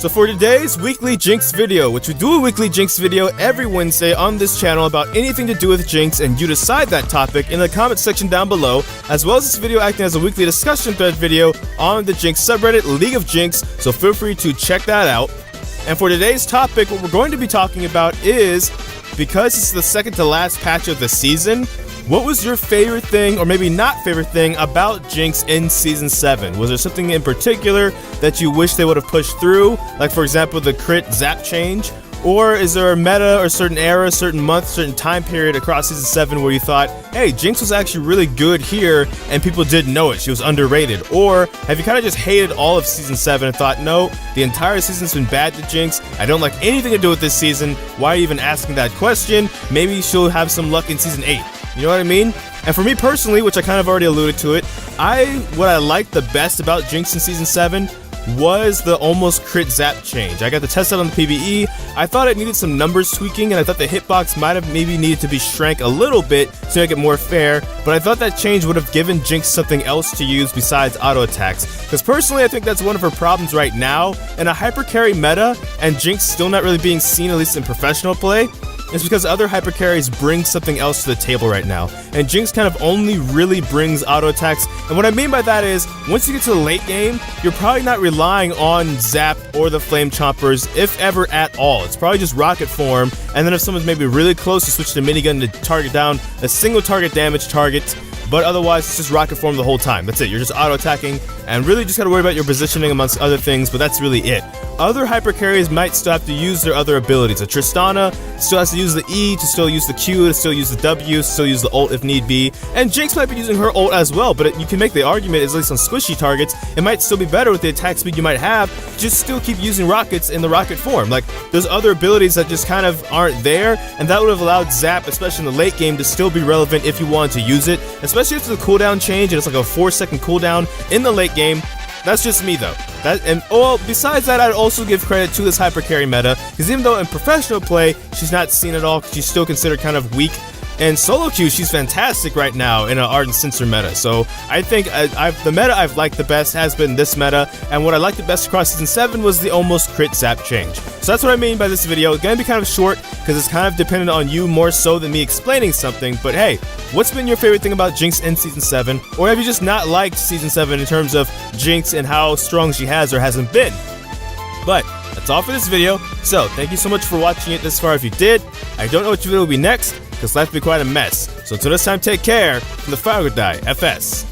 So for today's weekly Jinx video, which we do a weekly Jinx video every Wednesday on this channel about anything to do with Jinx, and you decide that topic in the comment section down below, as well as this video acting as a weekly discussion thread video on the Jinx subreddit, League of Jinx, so feel free to check that out. And for today's topic, what we're going to be talking about is, because it's the second to last patch of the season, what was your favorite thing, or maybe not favorite thing, about Jinx in Season 7? Was there something in particular that you wish they would have pushed through? Like, for example, the crit zap change? Or is there a meta, or certain era, certain month, certain time period across Season 7 where you thought, hey, Jinx was actually really good here, and people didn't know it, she was underrated? Or have you kind of just hated all of Season 7 and thought, no, the entire season's been bad to Jinx, I don't like anything to do with this season, why are you even asking that question? Maybe she'll have some luck in Season 8. You know what I mean? And for me personally, which I kind of already alluded to it, what I liked the best about Jinx in Season 7 was the almost crit zap change. I got to test that on the PvE. I thought it needed some numbers tweaking, and I thought the hitbox might have maybe needed to be shrank a little bit to make it more fair, but I thought that change would have given Jinx something else to use besides auto attacks. Because personally, I think that's one of her problems right now. In a hypercarry meta, and Jinx still not really being seen, at least in professional play, it's because other hypercarries bring something else to the table right now, and Jinx kind of only really brings auto attacks. And what I mean by that is, once you get to the late game, you're probably not relying on Zap or the Flame Chompers, if ever at all. It's probably just Rocket Form, and then if someone's maybe really close, to switch to Minigun to target down a single target damage target. But otherwise, it's just Rocket Form the whole time. That's it. You're just auto-attacking, and really just gotta worry about your positioning amongst other things, but that's really it. Other hypercarries might still have to use their other abilities. A Tristana still has to use the E, to still use the Q, to still use the W, to still use the ult if need be. And Jinx might be using her ult as well, but you can make the argument, at least on squishy targets, it might still be better with the attack speed you might have, just still keep using rockets in the rocket form. Like, there's other abilities that just kind of aren't there, and that would have allowed Zap, especially in the late game, to still be relevant if you wanted to use it, especially after the cooldown change, and it's like a 4-second cooldown in the late game. That's just me though. Besides that, I'd also give credit to this hypercarry meta, because even though in professional play she's not seen at all, she's still considered kind of weak. In solo queue, she's fantastic right now in an Ardent Sensor meta. So I think the meta I've liked the best has been this meta, and what I liked the best across Season 7 was the almost crit zap change. So that's what I mean by this video. It's gonna be kind of short, because it's kind of dependent on you more so than me explaining something. But hey, what's been your favorite thing about Jinx in Season 7? Or have you just not liked Season 7 in terms of Jinx and how strong she has or hasn't been? But that's all for this video, so thank you so much for watching it this far if you did. I don't know what your video will be next, because life will be quite a mess. So until this time, take care from the Fire Guy FS.